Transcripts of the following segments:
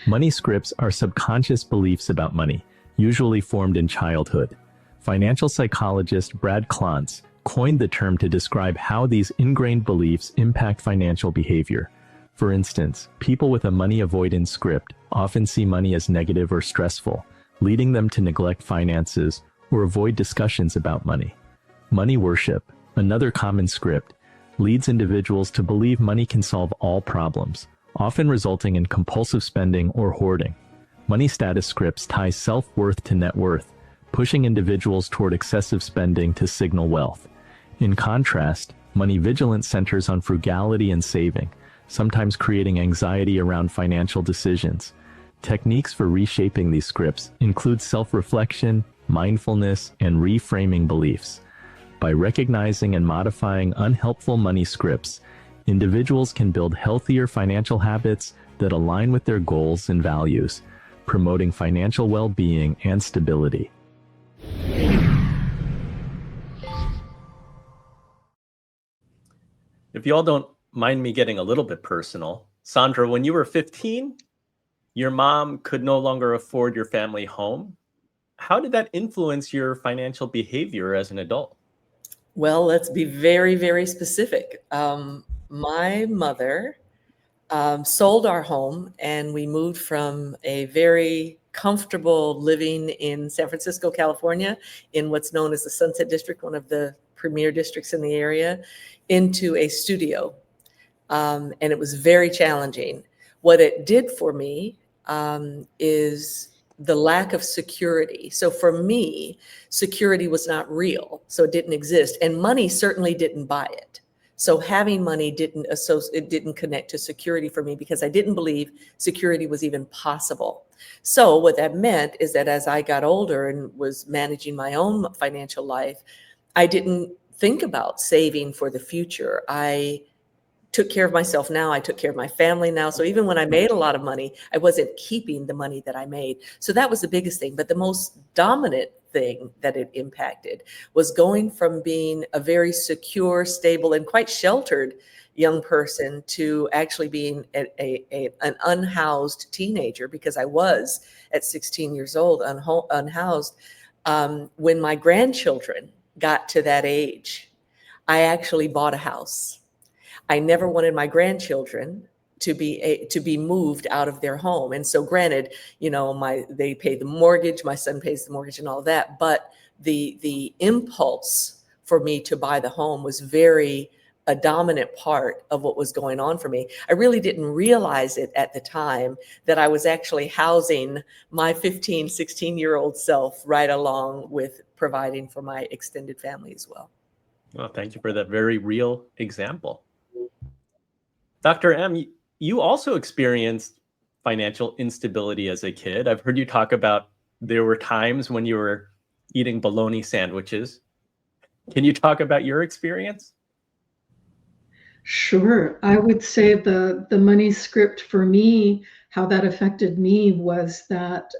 Money scripts are subconscious beliefs about money, usually formed in childhood. Financial psychologist Brad Klontz coined the term to describe how these ingrained beliefs impact financial behavior. For instance, people with a money avoidance script often see money as negative or stressful, leading them to neglect finances or avoid discussions about money. Money worship, another common script, leads individuals to believe money can solve all problems, often resulting in compulsive spending or hoarding. Money status scripts tie self-worth to net worth, pushing individuals toward excessive spending to signal wealth. In contrast, money vigilance centers on frugality and saving, sometimes creating anxiety around financial decisions. Techniques for reshaping these scripts include self-reflection, mindfulness, and reframing beliefs. By recognizing and modifying unhelpful money scripts, individuals can build healthier financial habits that align with their goals and values, promoting financial well-being and stability. If you all don't mind me getting a little bit personal, Saundra, when you were 15, your mom could no longer afford your family home. How did that influence your financial behavior as an adult? Well, let's be very, very specific. My mother sold our home, and we moved from a very comfortable living in San Francisco, California, in what's known as the Sunset District, one of the premier districts in the area, into a studio. And it was very challenging. What it did for me is the lack of security. So for me, security was not real, so it didn't exist, and money certainly didn't buy it. So having money it didn't connect to security for me, because I didn't believe security was even possible. So what that meant is that as I got older and was managing my own financial life, I didn't think about saving for the future. I took care of myself now. I took care of my family now. So even when I made a lot of money, I wasn't keeping the money that I made. So that was the biggest thing. But the most dominant thing that it impacted was going from being a very secure, stable, and quite sheltered young person to actually being an unhoused teenager, because I was at 16 years old unhoused. When my grandchildren got to that age, I actually bought a house. I never wanted my grandchildren to be moved out of their home. And so granted, they pay the mortgage, my son pays the mortgage and all that, but the impulse for me to buy the home was a dominant part of what was going on for me. I really didn't realize it at the time that I was actually housing my 15, 16-year-old self right along with providing for my extended family as well. Well, thank you for that very real example. Dr. M, you also experienced financial instability as a kid. I've heard you talk about there were times when you were eating bologna sandwiches. Can you talk about your experience? Sure. I would say the money script for me, how that affected me was that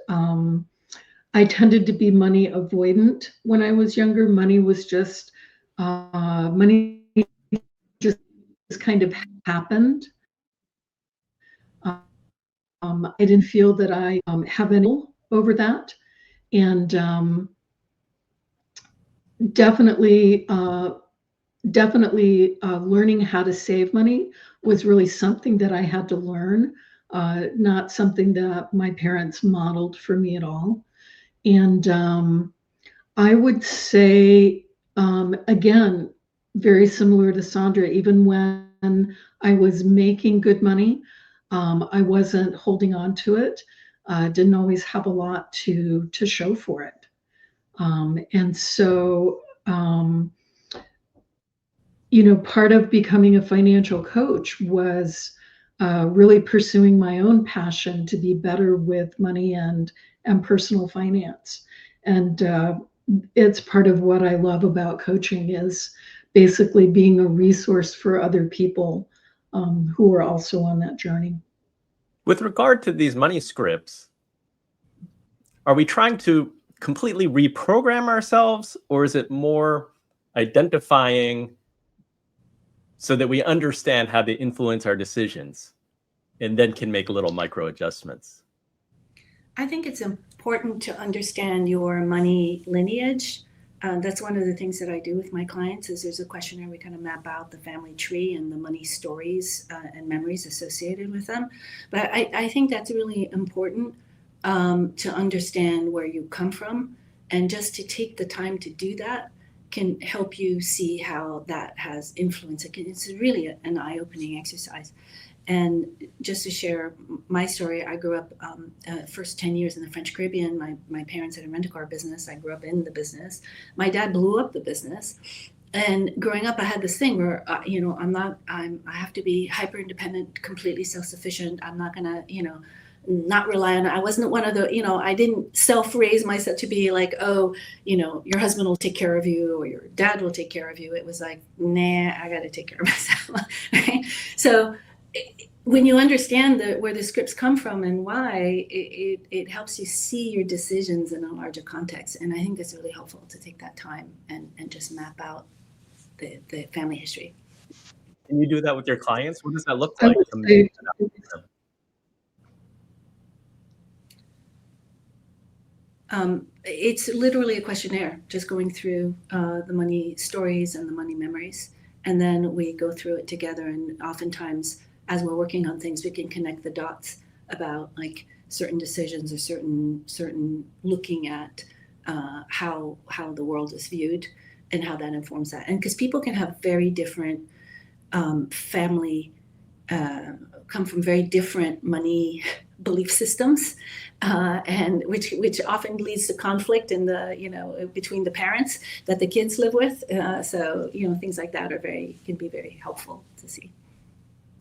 I tended to be money avoidant when I was younger. Money was just money just kind of happened. I didn't feel that I have any over that, and definitely learning how to save money was really something that I had to learn, not something that my parents modeled for me at all. And I would say, again, very similar to Saundra, even when I was making good money, I wasn't holding on to it. Didn't always have a lot to show for it. And so, part of becoming a financial coach was really pursuing my own passion to be better with money and personal finance. And it's part of what I love about coaching, is basically being a resource for other people who are also on that journey. With regard to these money scripts, are we trying to completely reprogram ourselves, or is it more identifying so that we understand how they influence our decisions and then can make little micro adjustments? I think it's important to understand your money lineage. That's one of the things that I do with my clients is there's a questionnaire. We kind of map out the family tree and the money stories and memories associated with them. But I think that's really important to understand where you come from, and just to take the time to do that can help you see how that has influence. It's really an eye-opening exercise. And just to share my story, I grew up first 10 years in the French Caribbean. My parents had a rent-a-car business. I grew up in the business. My dad blew up the business. And growing up, I had this thing where, I have to be hyper independent, completely self-sufficient. I'm not gonna, not rely on, I wasn't one of the, I didn't self-raise myself to be like, oh, your husband will take care of you or your dad will take care of you. It was like, nah, I got to take care of myself. Right? So when you understand where the scripts come from and why, it helps you see your decisions in a larger context. And I think it's really helpful to take that time and just map out the family history. Can you do that with your clients? What does that look I like? would say, It's literally a questionnaire, just going through the money stories and the money memories. And then we go through it together. And oftentimes, as we're working on things, we can connect the dots about like certain decisions or certain looking at how the world is viewed and how that informs that. And because people can have very different family, come from very different money belief systems, and which often leads to conflict in the between the parents that the kids live with. So things like that can be very helpful to see.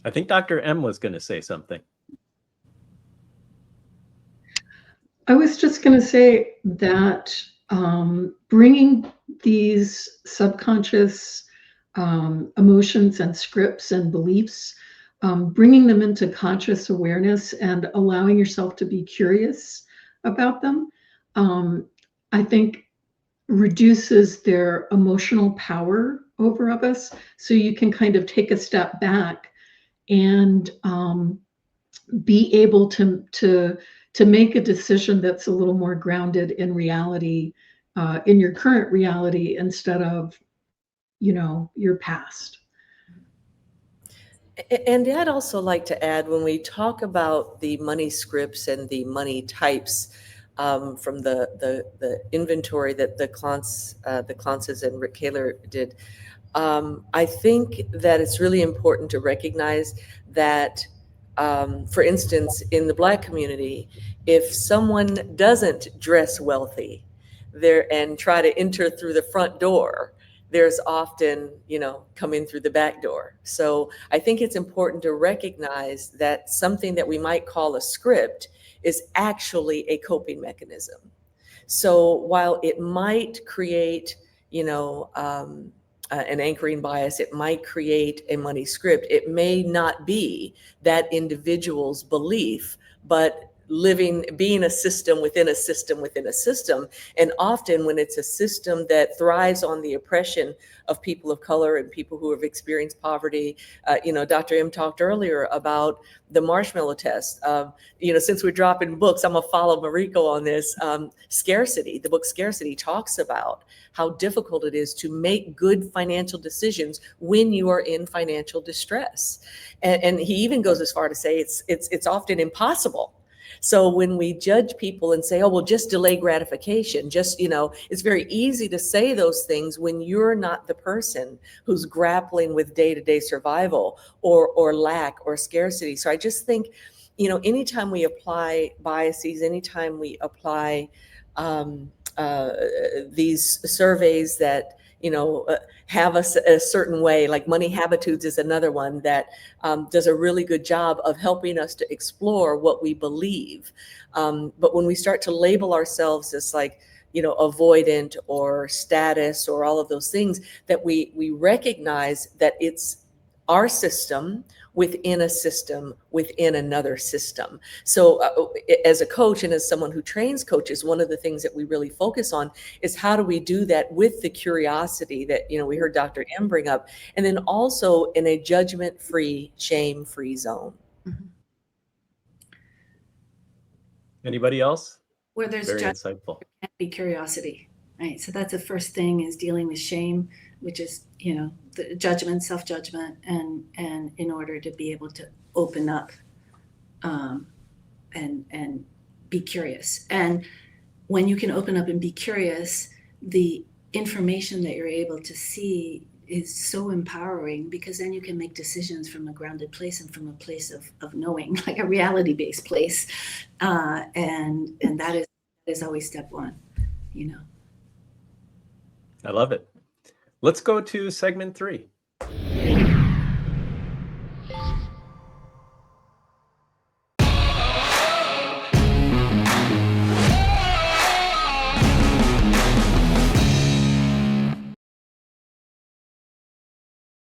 I think Dr. M was going to say something. I was just going to say that bringing these subconscious emotions and scripts and beliefs, bringing them into conscious awareness and allowing yourself to be curious about them, I think reduces their emotional power over of us. So you can kind of take a step back and be able to make a decision that's a little more grounded in reality, in your current reality, instead of your past. And I'd also like to add, when we talk about the money scripts and the money types, from the inventory that the Clances and Rick Kaler did, I think that it's really important to recognize that, for instance, in the Black community, if someone doesn't dress wealthy and try to enter through the front door, there's often, come in through the back door. So I think it's important to recognize that something that we might call a script is actually a coping mechanism. So while it might create, an anchoring bias, it might create a money script, it may not be that individual's belief, but being a system within a system within a system. And often when it's a system that thrives on the oppression of people of color and people who have experienced poverty, Dr. M talked earlier about the marshmallow test. Since we're dropping books, I'm gonna follow Mariko on this. Scarcity, the book Scarcity talks about how difficult it is to make good financial decisions when you are in financial distress. And he even goes as far to say it's often impossible. So when we judge people and say, oh, well, just delay gratification, it's very easy to say those things when you're not the person who's grappling with day-to-day survival or lack or scarcity. So I just think, anytime we apply biases, anytime we apply these surveys that have us a certain way, like Money Habitudes is another one that does a really good job of helping us to explore what we believe. But when we start to label ourselves as like, avoidant or status or all of those things, that we recognize that it's our system within a system within another system. So as a coach and as someone who trains coaches, one of the things that we really focus on is how do we do that with the curiosity that we heard Dr. M bring up, and then also in a judgment-free, shame-free zone. Anybody else? Where there's Very judgment, insightful. there can't be curiosity, right? So that's the first thing, is dealing with shame, which is, the judgment, self-judgment, and in order to be able to open up and be curious. And when you can open up and be curious, the information that you're able to see is so empowering, because then you can make decisions from a grounded place and from a place of knowing, like a reality-based place. And that is always step one, I love it. Let's go to segment 3.